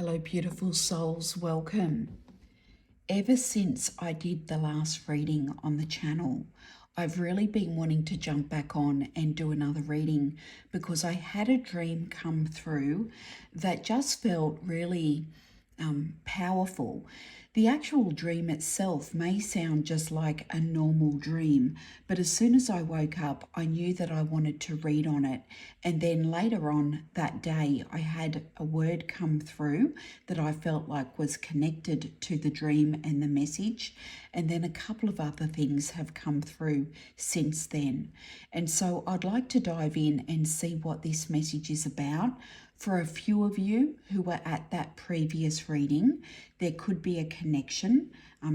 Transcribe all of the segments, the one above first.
Hello, beautiful souls. Welcome. Ever since I did the last reading on the channel, I've really been wanting to jump back on and do another reading because I had a dream come through that just felt really powerful. The actual dream itself may sound just like a normal dream, but as soon as I woke up, I knew that I wanted to read on it. And then later on that day, I had a word come through that I felt like was connected to the dream and the message. And then a couple of other things have come through since then. And so I'd like to dive in and see what this message is about. For a few of you who were at that previous reading, there could be a connection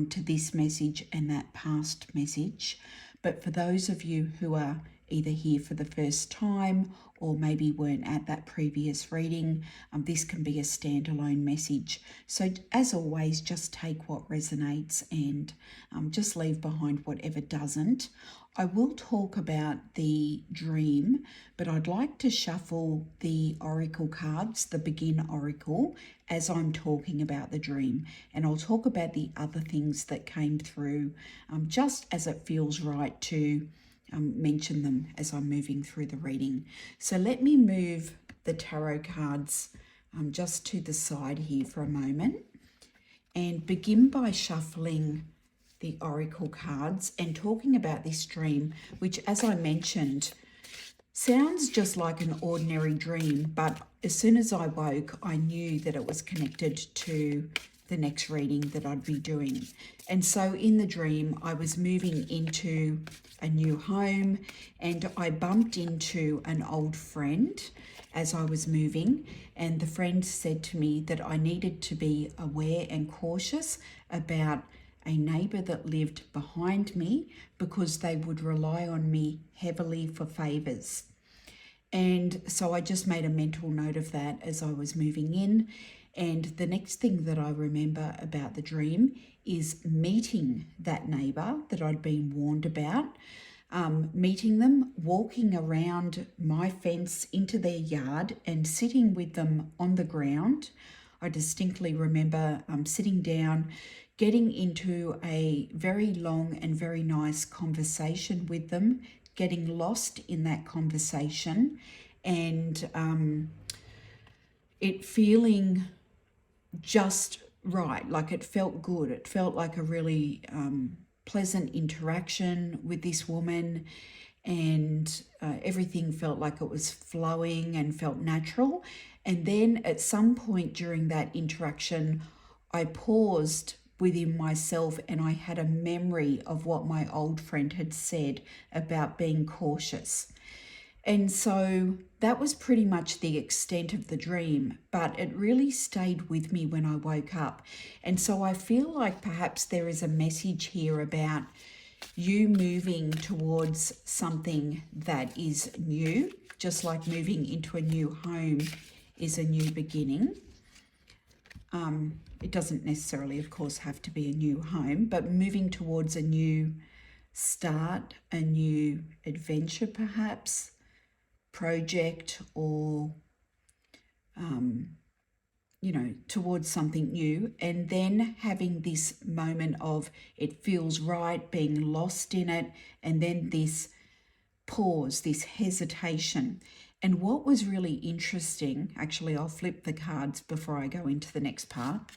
to this message and that past message. But for those of you who are either here for the first time or maybe weren't at that previous reading, this can be a standalone message. So as always, just take what resonates and just leave behind whatever doesn't. I will talk about the dream, but I'd like to shuffle the oracle cards, the begin oracle, as I'm talking about the dream. And I'll talk about the other things that came through just as it feels right to mention them as I'm moving through the reading. So let me move the tarot cards just to the side here for a moment and begin by shuffling the oracle cards and talking about this dream, which, as I mentioned, sounds just like an ordinary dream, but as soon as I woke, I knew that it was connected to the next reading that I'd be doing. And so in the dream, I was moving into a new home and I bumped into an old friend as I was moving, and the friend said to me that I needed to be aware and cautious about a neighbour that lived behind me because they would rely on me heavily for favours. And so I just made a mental note of that as I was moving in. And the next thing that I remember about the dream is meeting that neighbour that I'd been warned about, meeting them, walking around my fence into their yard and sitting with them on the ground. I distinctly remember sitting down, getting into a very long and very nice conversation with them, getting lost in that conversation, and it feeling just right, like it felt good. It felt like a really pleasant interaction with this woman, and everything felt like it was flowing and felt natural. And then at some point during that interaction, I paused within myself and I had a memory of what my old friend had said about being cautious. And so that was pretty much the extent of the dream, but it really stayed with me when I woke up. And so I feel like perhaps there is a message here about you moving towards something that is new, just like moving into a new home is a new beginning. It doesn't necessarily, of course, have to be a new home, but moving towards a new start, a new adventure perhaps, project, or towards something new, and then having this moment of it feels right, being lost in it, and then this pause, this hesitation. And what was really interesting, actually I'll flip the cards before I go into the next part.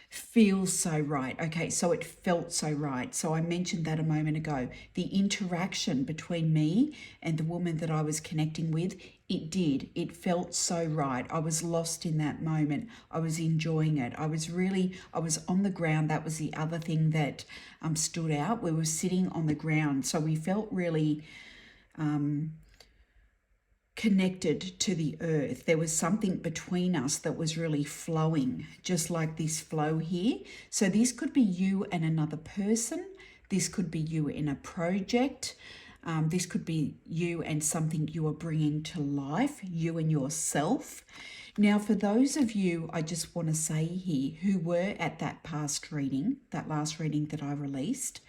Feels so right. Okay, so it felt so right. So I mentioned that a moment ago. The interaction between me and the woman that I was connecting with, it did. It felt so right. I was lost in that moment. I was enjoying it. I was on the ground. That was the other thing that stood out. We were sitting on the ground. So we felt really connected to the earth. There was something between us that was really flowing, just like this flow here. So this could be you and another person. This could be you in a project. This could be you and something you are bringing to life, you and yourself. Now, for those of you, I just want to say here, who were at that past reading, that last reading that I released,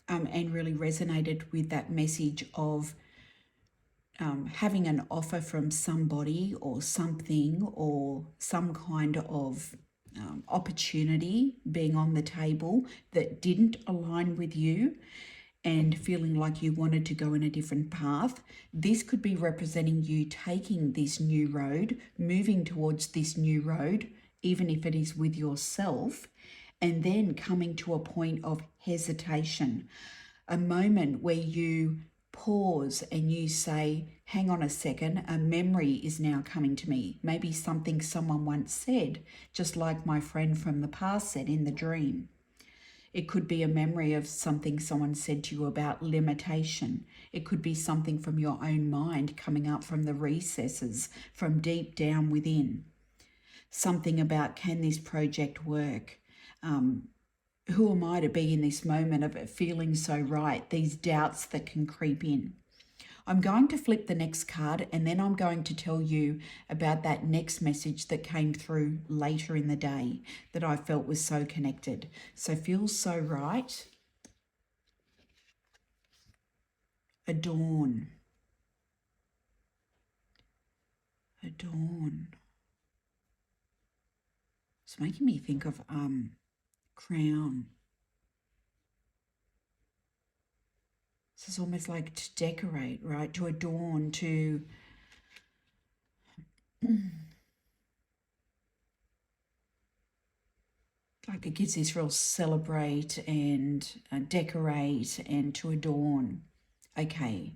and really resonated with that message of having an offer from somebody or something, or some kind of opportunity being on the table that didn't align with you, and feeling like you wanted to go in a different path. This could be representing you taking this new road, moving towards this new road, even if it is with yourself, and then coming to a point of hesitation, a moment where you pause and you say, hang on a second, a memory is now coming to me. Maybe something someone once said, just like my friend from the past said in the dream. It could be a memory of something someone said to you about limitation. It could be something from your own mind coming up from the recesses, from deep down within. Something about, can this project work? Who am I to be in this moment of it feeling so right? These doubts that can creep in. I'm going to flip the next card, and then I'm going to tell you about that next message that came through later in the day that I felt was so connected. So feels so right. Adorn. Adorn. It's making me think of crown. This is almost like to decorate, right? To adorn, to like it gives this real celebrate and decorate and to adorn. Okay.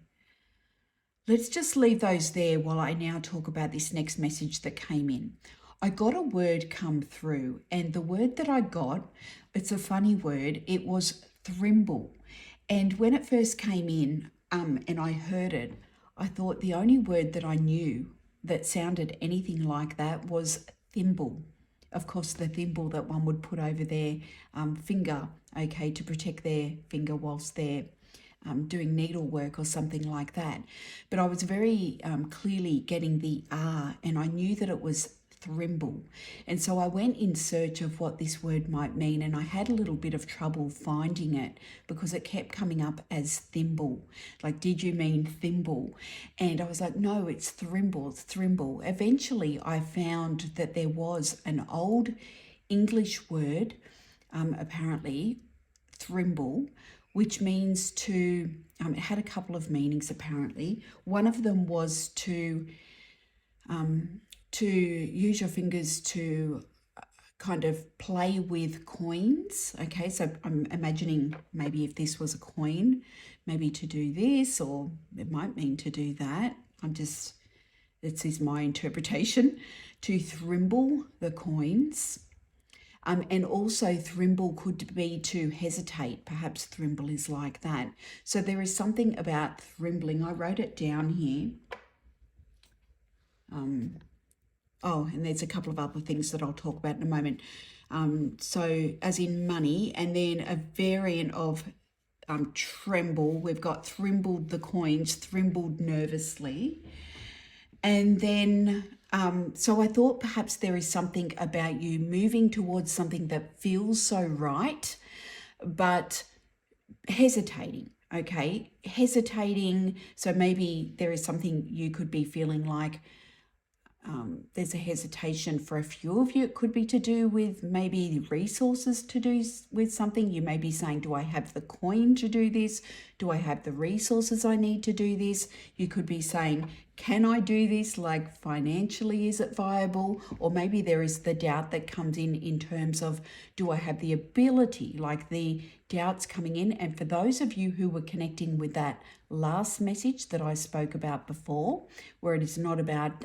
Let's just leave those there while I now talk about this next message that came in. I got a word come through, and the word that I got, it's a funny word, it was thrimble. And when it first came in and I heard it, I thought the only word that I knew that sounded anything like that was thimble. Of course, the thimble that one would put over their finger, okay, to protect their finger whilst they're doing needlework or something like that. But I was very clearly getting the R, and I knew that it was thrimble. And so I went in search of what this word might mean, and I had a little bit of trouble finding it because it kept coming up as thimble. Like, did you mean thimble? And I was like, no, it's thrimble, it's thrimble. Eventually I found that there was an old English word, apparently thrimble, which means to, it had a couple of meanings apparently. One of them was to use your fingers to kind of play with coins. Okay, so I'm imagining maybe if this was a coin, maybe to do this, or it might mean to do that. This is my interpretation, to thrimble the coins. And also thrimble could be to hesitate. Perhaps thrimble is like that. So there is something about thrimbling. I wrote it down here. Oh, and there's a couple of other things that I'll talk about in a moment. So as in money, and then a variant of tremble. We've got thrimbled the coins, thrimbled nervously. And then, so I thought perhaps there is something about you moving towards something that feels so right, but hesitating. Okay, hesitating. So maybe there is something you could be feeling like, there's a hesitation for a few of you. It could be to do with maybe resources to do with something. You may be saying, do I have the coin to do this? Do I have the resources I need to do this? You could be saying, can I do this? Like financially, is it viable? Or maybe there is the doubt that comes in terms of, do I have the ability? Like the doubts coming in. And for those of you who were connecting with that last message that I spoke about before, where it is not about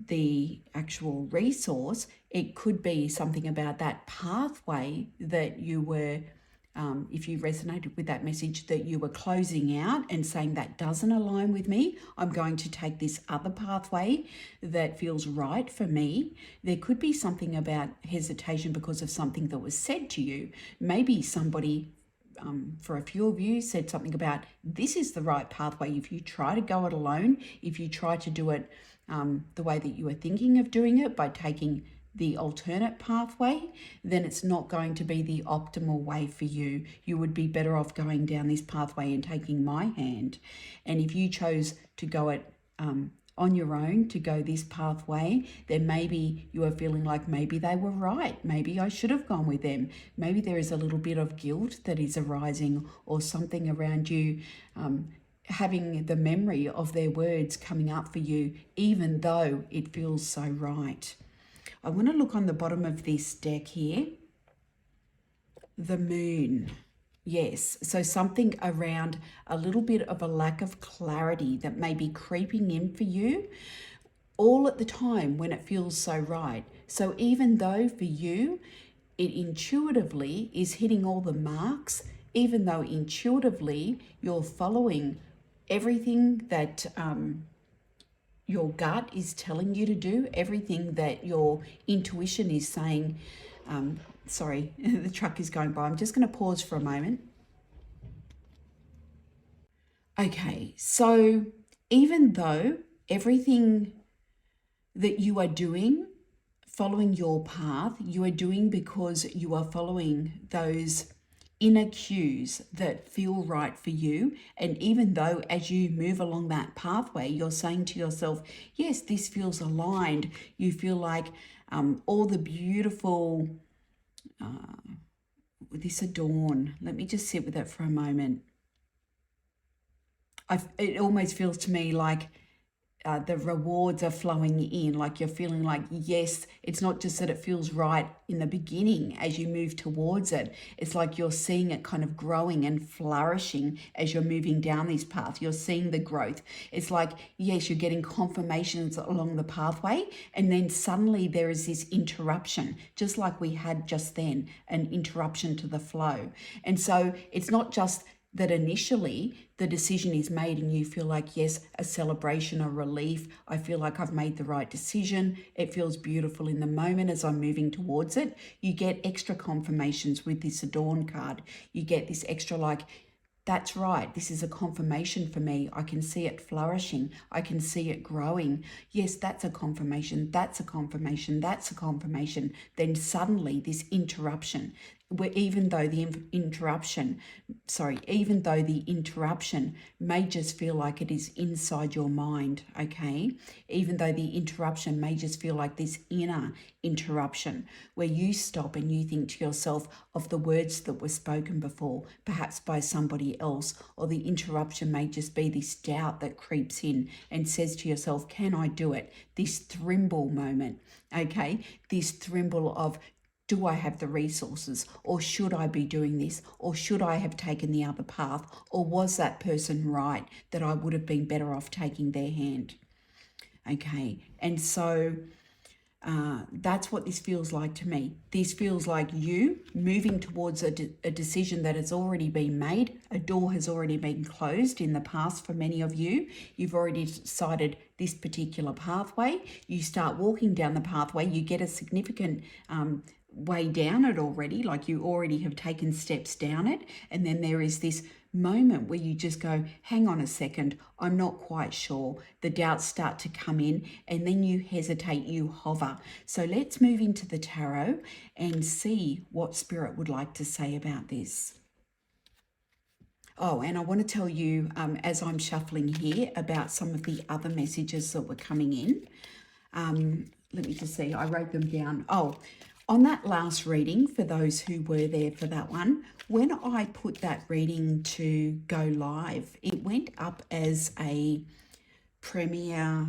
the actual resource, it could be something about that pathway that you were, if you resonated with that message, that you were closing out and saying that doesn't align with me. I'm going to take this other pathway that feels right for me. There could be something about hesitation because of something that was said to you. Maybe somebody, for a few of you, said something about this is the right pathway. If you try to go it alone, if you try to do it the way that you were thinking of doing it, by taking the alternate pathway, then it's not going to be the optimal way for you. You would be better off going down this pathway and taking my hand. And if you chose to go it on your own, to go this pathway, then maybe you are feeling like maybe they were right. Maybe I should have gone with them. Maybe there is a little bit of guilt that is arising, or something around you having the memory of their words coming up for you, even though it feels so right. I want to look on the bottom of this deck here. The moon. Yes, so something around a little bit of a lack of clarity that may be creeping in for you all at the time when it feels so right. So even though for you, it intuitively is hitting all the marks, even though intuitively you're following everything that your gut is telling you to do, everything that your intuition is saying. Sorry, the truck is going by. I'm just going to pause for a moment. Okay, so even though everything that you are doing, following your path, you are doing because you are following those inner cues that feel right for you. And even though as you move along that pathway, you're saying to yourself, yes, this feels aligned. You feel like all the beautiful, this adorn. Let me just sit with that for a moment. It almost feels to me like the rewards are flowing in, like you're feeling like, yes, it's not just that it feels right in the beginning as you move towards it. It's like you're seeing it kind of growing and flourishing as you're moving down this path. You're seeing the growth. It's like, yes, you're getting confirmations along the pathway, and then suddenly there is this interruption, just like we had just then, an interruption to the flow. And so it's not just that initially the decision is made and you feel like, yes, a celebration, a relief. I feel like I've made the right decision. It feels beautiful in the moment as I'm moving towards it. You get extra confirmations with this Adorn card. You get this extra like, that's right, this is a confirmation for me. I can see it flourishing. I can see it growing. Yes, that's a confirmation. That's a confirmation. That's a confirmation. Then suddenly this interruption, where even though the interruption may just feel like it is inside your mind, okay? Even though the interruption may just feel like this inner interruption where you stop and you think to yourself of the words that were spoken before, perhaps by somebody else, or the interruption may just be this doubt that creeps in and says to yourself, can I do it? This thrimble moment, okay? This thrimble of, do I have the resources, or should I be doing this, or should I have taken the other path, or was that person right that I would have been better off taking their hand? Okay, and so that's what this feels like to me. This feels like you moving towards a decision that has already been made. A door has already been closed in the past for many of you. You've already decided this particular pathway. You start walking down the pathway. You get a significant way down it already, like you already have taken steps down it, and then there is this moment where you just go, hang on a second, I'm not quite sure. The doubts start to come in, and then you hesitate, you hover. So let's move into the tarot and see what Spirit would like to say about this. Oh, and I want to tell you, as I'm shuffling here, about some of the other messages that were coming in. Let me just see, I wrote them down. Oh, on that last reading, for those who were there for that one, when I put that reading to go live, it went up as a premiere,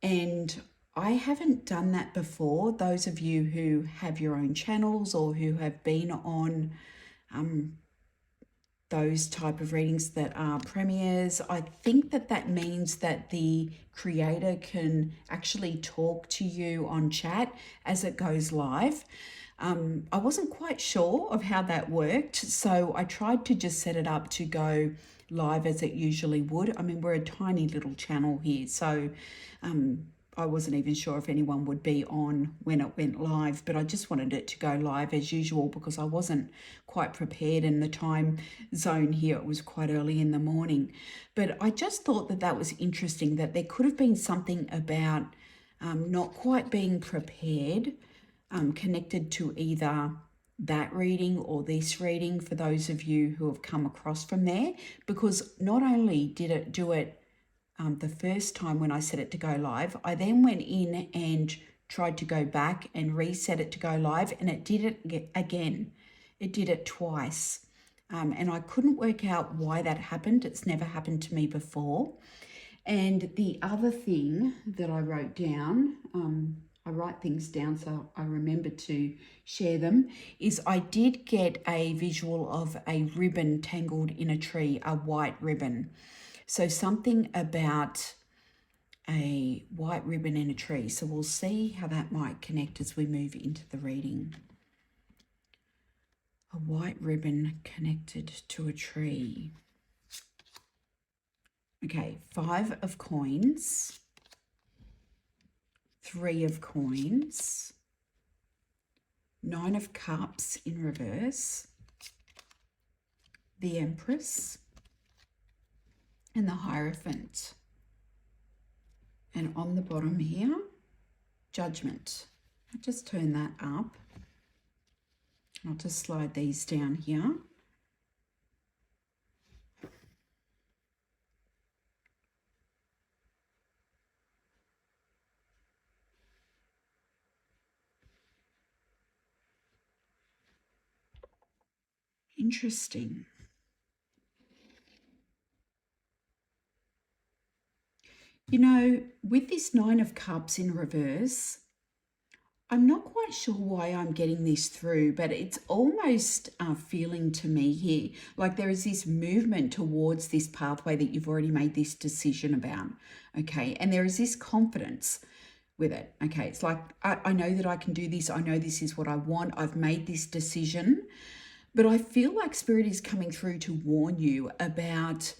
and I haven't done that before. Those of you who have your own channels or who have been on those type of readings that are premieres, I think that means that the creator can actually talk to you on chat as it goes live. I wasn't quite sure of how that worked, so I tried to just set it up to go live as it usually would. I mean, we're a tiny little channel here, so I wasn't even sure if anyone would be on when it went live, but I just wanted it to go live as usual because I wasn't quite prepared in the time zone here. It was quite early in the morning. But I just thought that that was interesting, that there could have been something about not quite being prepared, connected to either that reading or this reading for those of you who have come across from there, because not only did it do it the first time when I set it to go live, I then went in and tried to go back and reset it to go live, and it did it again. It did it twice. And I couldn't work out why that happened. It's never happened to me before. And the other thing that I wrote down, I write things down so I remember to share them, is I did get a visual of a ribbon tangled in a tree, a white ribbon. So something about a white ribbon in a tree. So we'll see how that might connect as we move into the reading. A white ribbon connected to a tree. Okay, 5 of coins, 3 of coins, 9 of cups in reverse, the Empress, and the Hierophant. And on the bottom here, Judgment. I'll just turn that up. I'll just slide these down here. Interesting. You know, with this 9 of Cups in reverse, I'm not quite sure why I'm getting this through, but it's almost feeling to me here like there is this movement towards this pathway that you've already made this decision about, okay? And there is this confidence with it, okay? It's like, I know that I can do this. I know this is what I want. I've made this decision. But I feel like Spirit is coming through to warn you about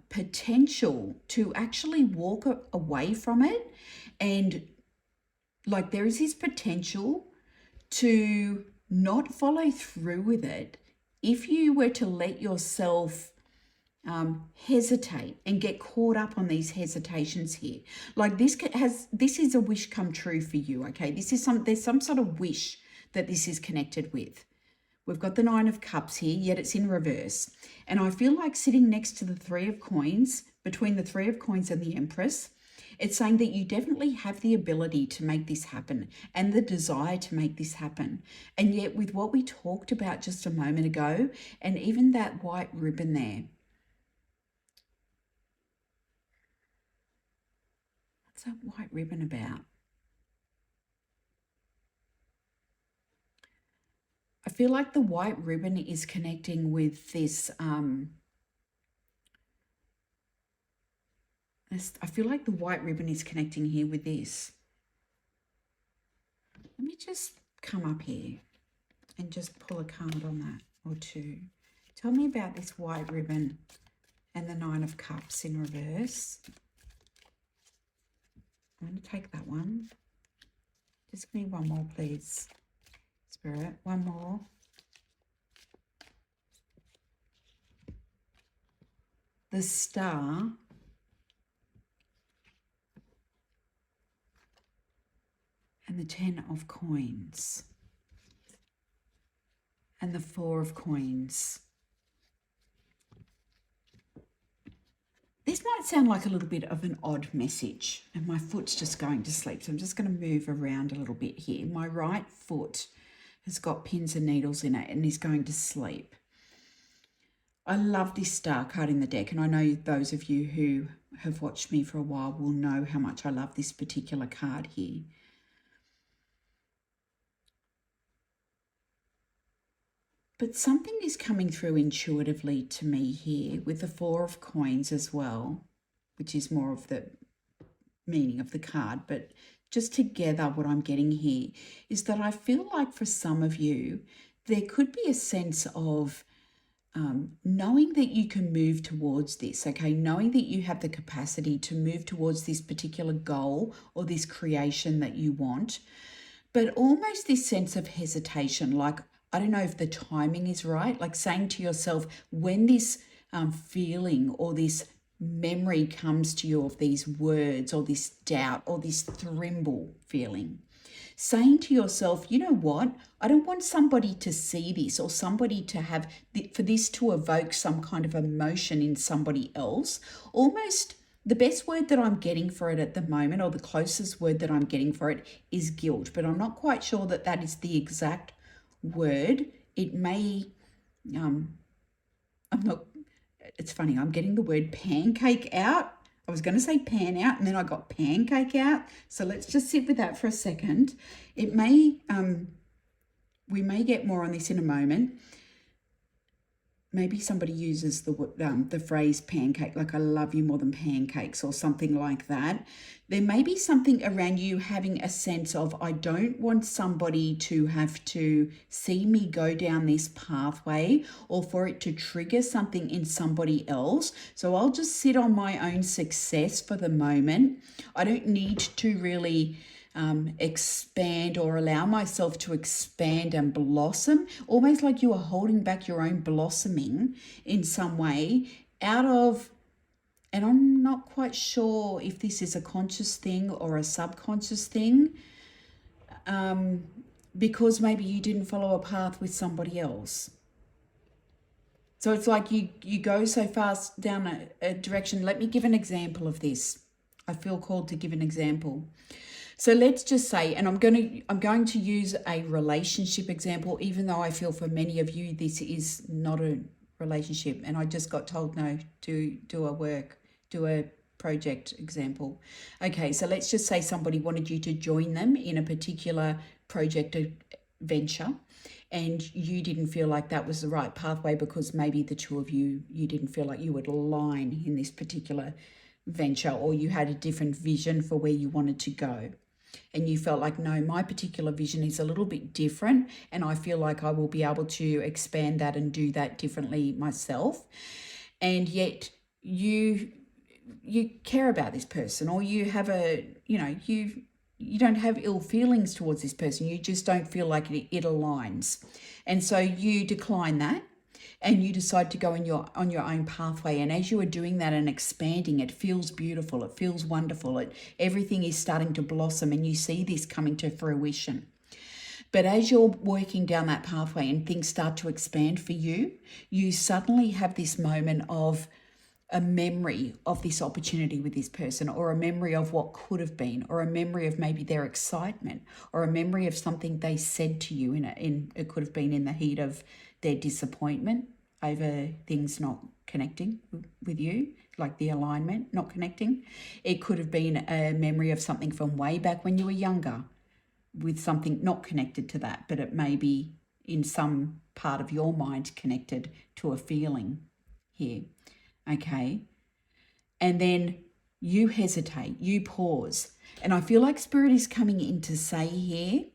potential to actually walk away from it, and like there is this potential to not follow through with it if you were to let yourself hesitate and get caught up on these hesitations here. Like this is a wish come true for you, okay? There's some sort of wish that this is connected with. We've got the 9 of Cups here, yet it's in reverse. And I feel like sitting next to the 3 of Coins, between the 3 of Coins and the Empress, it's saying that you definitely have the ability to make this happen and the desire to make this happen. And yet with what we talked about just a moment ago, and even that white ribbon there, what's that white ribbon about? I feel like the white ribbon is connecting with this, I feel like the white ribbon is connecting here with this. Let me just come up here and just pull a card on that or two. Tell me about this white ribbon and the 9 of Cups in reverse. I'm going to take that one. Just give me one more, please. Spirit, one more. The Star and the 10 of Coins and the 4 of Coins. This might sound like a little bit of an odd message, and my foot's just going to sleep, so I'm just going to move around a little bit here. My right foot has got pins and needles in it and is going to sleep. I love this Star card in the deck, and I know those of you who have watched me for a while will know how much I love this particular card here. But something is coming through intuitively to me here with the 4 of Coins as well, which is more of the meaning of the card. But just together, what I'm getting here is that I feel like for some of you, there could be a sense of knowing that you can move towards this, okay, knowing that you have the capacity to move towards this particular goal or this creation that you want, but almost this sense of hesitation, like, I don't know if the timing is right, like saying to yourself, when this feeling or this memory comes to you of these words or this doubt or this thrimble feeling, saying to yourself, you know what, I don't want somebody to see this or somebody to have, for this to evoke some kind of emotion in somebody else. Almost the best word that I'm getting for it at the moment, or the closest word that I'm getting for it, is guilt, but I'm not quite sure that that is the exact word. It may, I'm not, it's funny, I'm getting the word pancake out. I was going to say pan out and then I got pancake out. So let's just sit with that for a second. It may, we may get more on this in a moment. Maybe somebody uses the phrase pancake, like I love you more than pancakes or something like that. There may be something around you having a sense of, I don't want somebody to have to see me go down this pathway or for it to trigger something in somebody else. So I'll just sit on my own success for the moment. I don't need to really expand or allow myself to expand and blossom, almost like you are holding back your own blossoming in some way out of, and I'm not quite sure if this is a conscious thing or a subconscious thing, because maybe you didn't follow a path with somebody else. So it's like you go so fast down a direction. Let me give an example of this. I feel called to give an example. So let's just say, and I'm going to use a relationship example, even though I feel for many of you this is not a relationship, and I just got told no to do a project example. Okay, so let's just say somebody wanted you to join them in a particular project venture, and you didn't feel like that was the right pathway because maybe the two of you didn't feel like you would align in this particular venture, or you had a different vision for where you wanted to go. And you felt like, no, my particular vision is a little bit different and I feel like I will be able to expand that and do that differently myself. And yet you care about this person, or you have you don't have ill feelings towards this person. You just don't feel like it aligns. And so you decline that. And you decide to go on your own pathway. And as you are doing that and expanding, it feels beautiful. It feels wonderful. Everything is starting to blossom, and you see this coming to fruition. But as you're working down that pathway and things start to expand for you, you suddenly have this moment of a memory of this opportunity with this person, or a memory of what could have been, or a memory of maybe their excitement, or a memory of something they said to you it could have been in the heat of their disappointment over things not connecting with you, like the alignment not connecting. It could have been a memory of something from way back when you were younger with something not connected to that, but it may be in some part of your mind connected to a feeling here. Okay. And then you hesitate, you pause. And I feel like Spirit is coming in to say here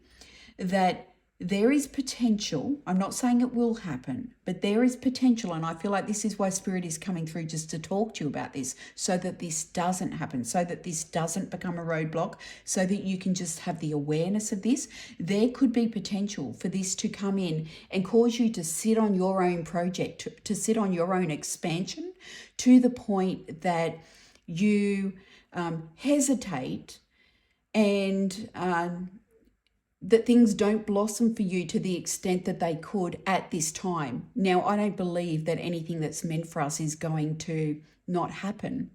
that there is potential. I'm not saying it will happen, but there is potential. And I feel like this is why Spirit is coming through, just to talk to you about this, so that this doesn't happen, so that this doesn't become a roadblock, so that you can just have the awareness of this. There could be potential for this to come in and cause you to sit on your own project, to sit on your own expansion, to the point that you hesitate and that things don't blossom for you to the extent that they could at this time. Now, I don't believe that anything that's meant for us is going to not happen.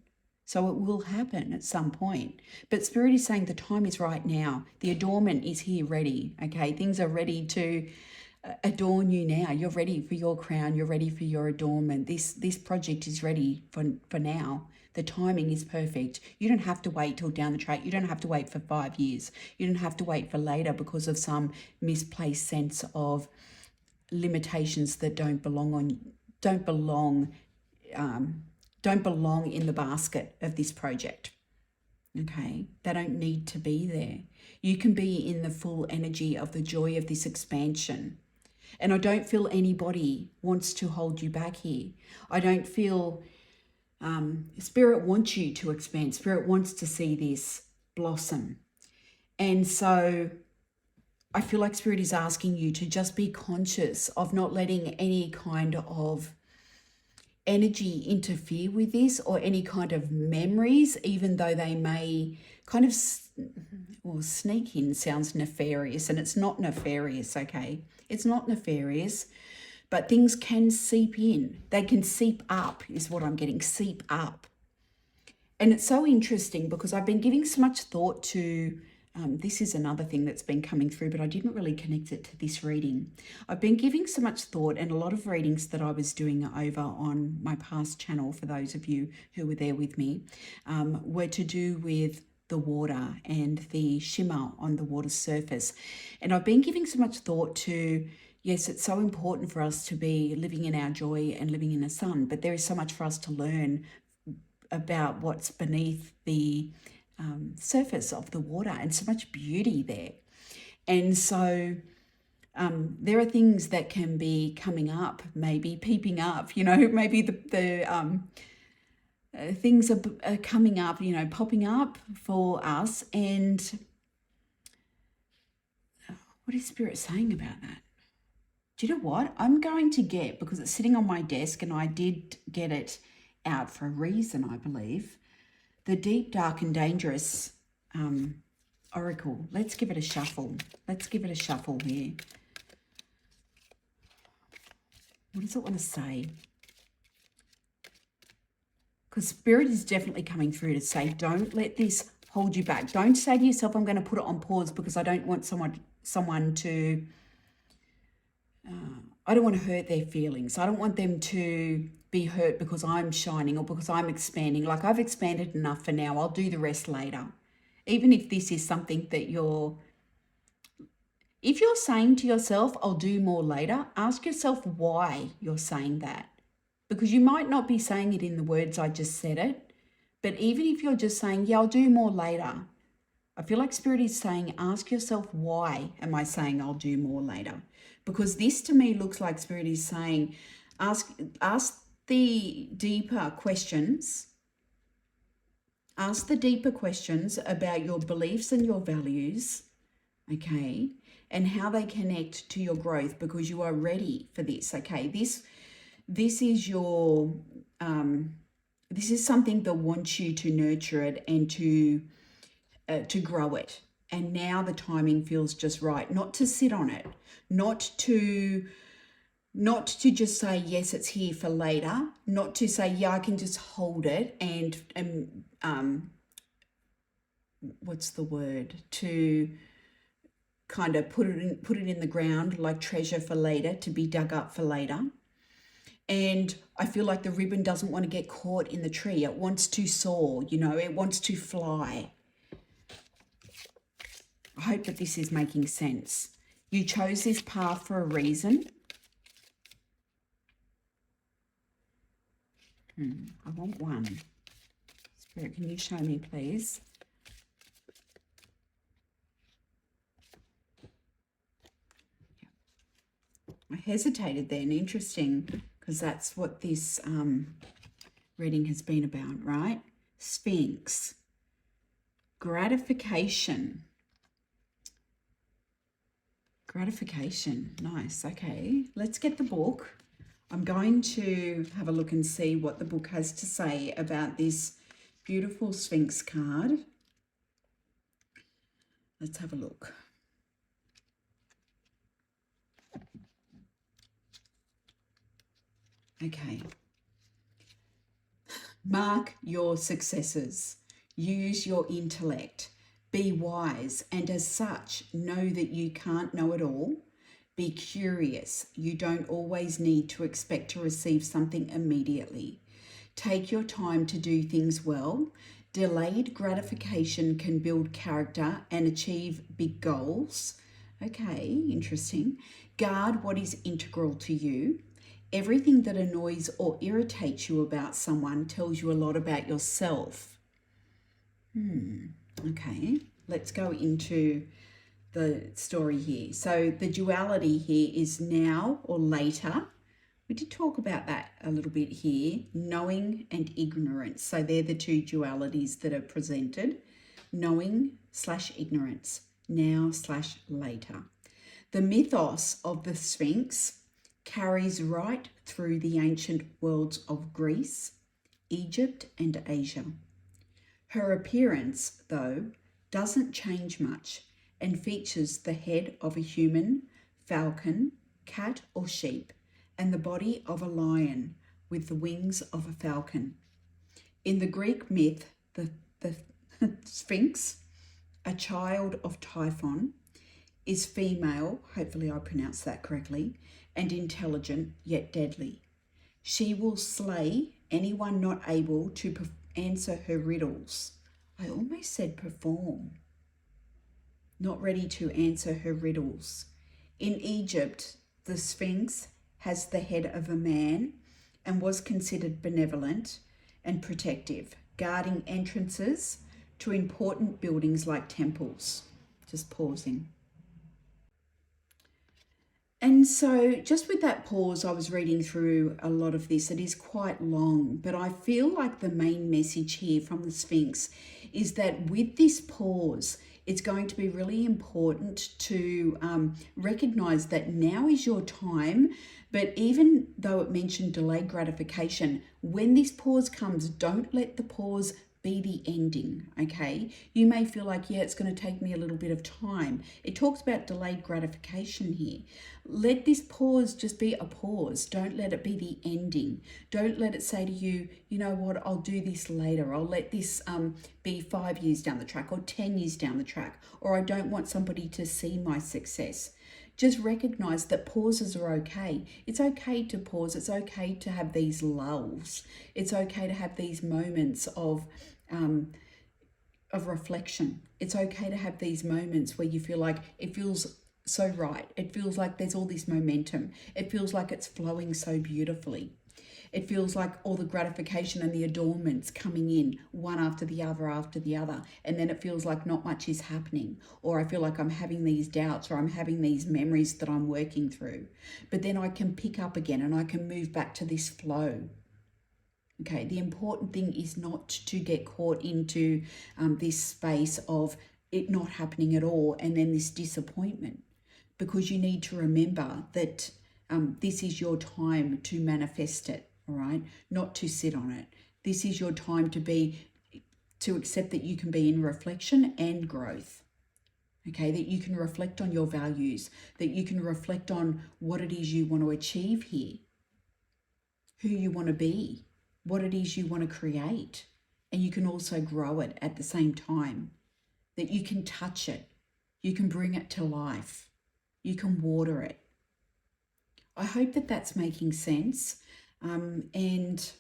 So it will happen at some point. But Spirit is saying the time is right now. The adornment is here ready, okay? Things are ready to adorn you now. You're ready for your crown. You're ready for your adornment. This project is ready for now. The timing is perfect. You don't have to wait till down the track. You don't have to wait for 5 years. You don't have to wait for later because of some misplaced sense of limitations that don't belong in the basket of this project. Okay, they don't need to be there. You can be in the full energy of the joy of this expansion. And I don't feel anybody wants to hold you back here. I don't feel Spirit wants you to expand. Spirit wants to see this blossom. And so I feel like Spirit is asking you to just be conscious of not letting any kind of energy interfere with this, or any kind of memories, even though they may kind of, well, sneak in sounds nefarious, and it's not nefarious, okay? It's not nefarious, but things can seep in. They can seep up, is what I'm getting, seep up. And it's so interesting because I've been giving so much thought to, this is another thing that's been coming through, but I didn't really connect it to this reading. I've been giving so much thought, and a lot of readings that I was doing over on my past channel, for those of you who were there with me, were to do with the water and the shimmer on the water's surface. And I've been giving so much thought to, yes, it's so important for us to be living in our joy and living in the sun, but there is so much for us to learn about what's beneath the surface of the water, and so much beauty there. And so there are things that can be coming up, maybe peeping up, you know, maybe the things are coming up, you know, popping up for us. And what is Spirit saying about that? Do you know what? I'm going to get, because it's sitting on my desk and I did get it out for a reason, I believe, the Deep, Dark and Dangerous Oracle. Let's give it a shuffle. Let's give it a shuffle here. What does it want to say? Because Spirit is definitely coming through to say, don't let this hold you back. Don't say to yourself, I'm going to put it on pause because I don't want someone to, I don't want to hurt their feelings. I don't want them to be hurt because I'm shining or because I'm expanding. Like, I've expanded enough for now. I'll do the rest later. Even if this is something that if you're saying to yourself, I'll do more later, ask yourself why you're saying that. Because you might not be saying it in the words I just said it, but even if you're just saying, yeah, I'll do more later, I feel like Spirit is saying, ask yourself, why am I saying I'll do more later? Because this to me looks like Spirit is saying, ask the deeper questions. Ask the deeper questions about your beliefs and your values, okay, and how they connect to your growth, because you are ready for this, okay? This is your, this is something that wants you to nurture it and to grow it. And now the timing feels just right, not to sit on it, not to just say, yes, it's here for later, not to say, yeah, I can just hold it and what's the word? To kind of put it in the ground like treasure for later, to be dug up for later. And I feel like the ribbon doesn't want to get caught in the tree. It wants to soar, you know, it wants to fly. I hope that this is making sense. You chose this path for a reason. I want one. Spirit, can you show me, please? I hesitated then. Interesting, because that's what this reading has been about, right? Sphinx. Gratification. Gratification. Nice. Okay, let's get the book. I'm going to have a look and see what the book has to say about this beautiful Sphinx card. Let's have a look. Okay. Mark your successes. Use your intellect. Be wise, and as such, know that you can't know it all. Be curious. You don't always need to expect to receive something immediately. Take your time to do things well. Delayed gratification can build character and achieve big goals. Okay, interesting. Guard what is integral to you. Everything that annoys or irritates you about someone tells you a lot about yourself. Okay, let's go into the story here. So the duality here is now or later. We did talk about that a little bit here, knowing and ignorance. So they're the two dualities that are presented, knowing / ignorance, now / later. The mythos of the Sphinx carries right through the ancient worlds of Greece, Egypt, and Asia. Her appearance, though, doesn't change much and features the head of a human, falcon, cat, or sheep, and the body of a lion with the wings of a falcon. In the Greek myth, the Sphinx, a child of Typhon, is female, hopefully I pronounced that correctly, and intelligent yet deadly. She will slay anyone not able to answer her riddles. I almost said perform. Not ready to answer her riddles. In Egypt, the Sphinx has the head of a man and was considered benevolent and protective, guarding entrances to important buildings like temples. Just pausing. And so just with that pause, I was reading through a lot of this. It is quite long, but I feel like the main message here from the Sphinx is that with this pause, it's going to be really important to recognize that now is your time. But even though it mentioned delayed gratification, when this pause comes, don't let the pause be the ending, okay? You may feel like, yeah, it's going to take me a little bit of time. It talks about delayed gratification here. Let this pause just be a pause. Don't let it be the ending. Don't let it say to you, you know what, I'll do this later. I'll let this be 5 years down the track or 10 years down the track, or I don't want somebody to see my success. Just recognize that pauses are okay. It's okay to pause. It's okay to have these lulls. It's okay to have these moments of reflection. It's okay to have these moments where you feel like it feels so right. It feels like there's all this momentum. It feels like it's flowing so beautifully. It feels like all the gratification and the adornments coming in one after the other. And then it feels like not much is happening. Or I feel like I'm having these doubts or I'm having these memories that I'm working through. But then I can pick up again and I can move back to this flow. Okay, the important thing is not to get caught into this space of it not happening at all and then this disappointment. Because you need to remember that this is your time to manifest it. All right, not to sit on it. This is your time to accept that you can be in reflection and growth. Okay, that you can reflect on your values, that you can reflect on what it is you want to achieve here, who you want to be, what it is you want to create, and you can also grow it at the same time, that you can touch it, you can bring it to life, you can water it. I hope that that's making sense. And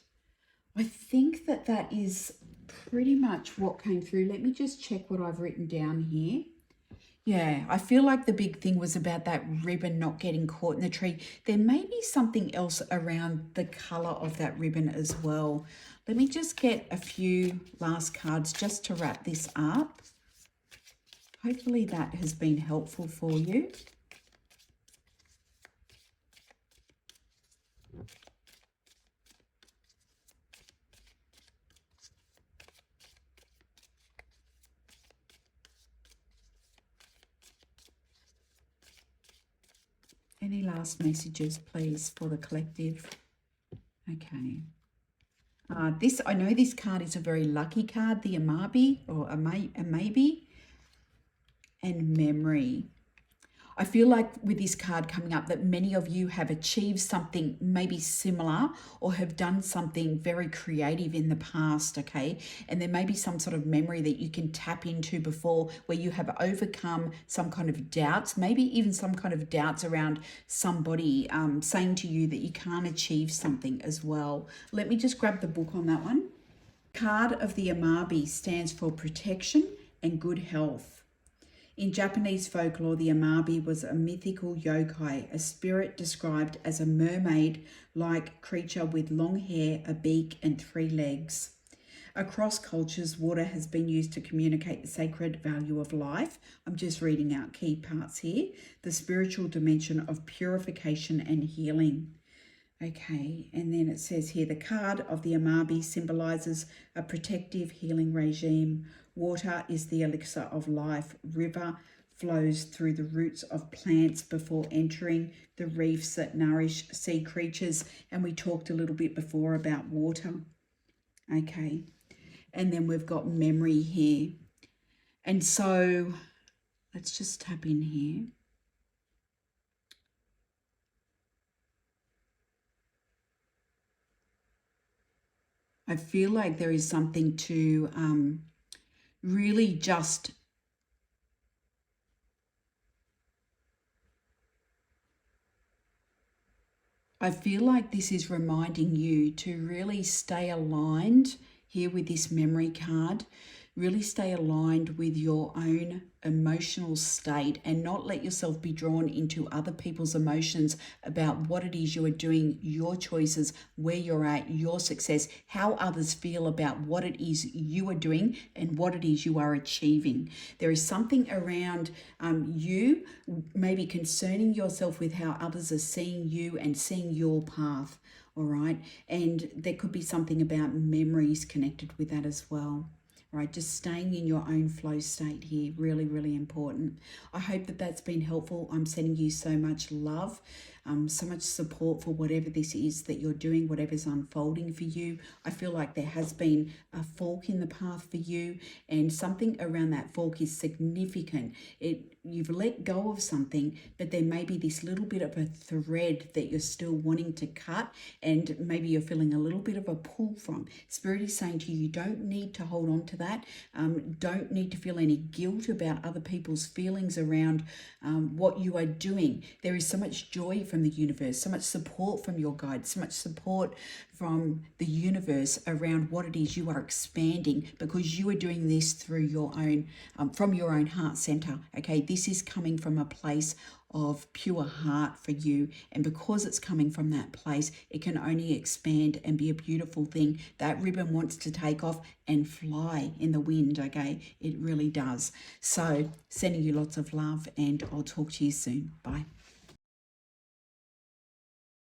I think that that is pretty much what came through. Let me just check what I've written down here. Yeah, I feel like the big thing was about that ribbon not getting caught in the tree. There may be something else around the color of that ribbon as well. Let me just get a few last cards just to wrap this up. Hopefully that has been helpful for you. Any last messages, please, for the collective? Okay. I know this card is a very lucky card, the Amabi, or a maybe, and memory. I feel like with this card coming up that many of you have achieved something maybe similar or have done something very creative in the past, okay? And there may be some sort of memory that you can tap into before where you have overcome some kind of doubts, maybe even some kind of doubts around somebody saying to you that you can't achieve something as well. Let me just grab the book on that one. Card of the Amabi stands for protection and good health. In Japanese folklore, the Amabi was a mythical yokai, a spirit described as a mermaid-like creature with long hair, a beak, and 3 legs. Across cultures, water has been used to communicate the sacred value of life. I'm just reading out key parts here. The spiritual dimension of purification and healing. Okay, and then it says here, the card of the Amabi symbolizes a protective healing regime. Water is the elixir of life. River flows through the roots of plants before entering the reefs that nourish sea creatures. And we talked a little bit before about water. Okay, and then we've got memory here. And so let's just tap in here. I feel like there is something to really just I feel like this is reminding you to really stay aligned here with this memory card. Really stay aligned with your own emotional state and not let yourself be drawn into other people's emotions about what it is you are doing, your choices, where you're at, your success, how others feel about what it is you are doing and what it is you are achieving. There is something around you maybe concerning yourself with how others are seeing you and seeing your path, all right? And there could be something about memories connected with that as well. Right, just staying in your own flow state here, really, really important. I hope that that's been helpful. I'm sending you so much love, so much support for whatever this is that you're doing, whatever's unfolding for you. I feel like there has been a fork in the path for you, and something around that fork is significant. You've let go of something, but there may be this little bit of a thread that you're still wanting to cut, and maybe you're feeling a little bit of a pull from. Spirit is saying to you, you don't need to hold on to that. Don't need to feel any guilt about other people's feelings around what you are doing. There is so much joy from the universe, so much support from your guides, so much support from the universe around what it is you are expanding, because you are doing this through your own, from your own heart center. Okay, this is coming from a place of pure heart for you, and because it's coming from that place, it can only expand and be a beautiful thing. That ribbon wants to take off and fly in the wind. Okay, it really does. So sending you lots of love, and I'll talk to you soon. Bye.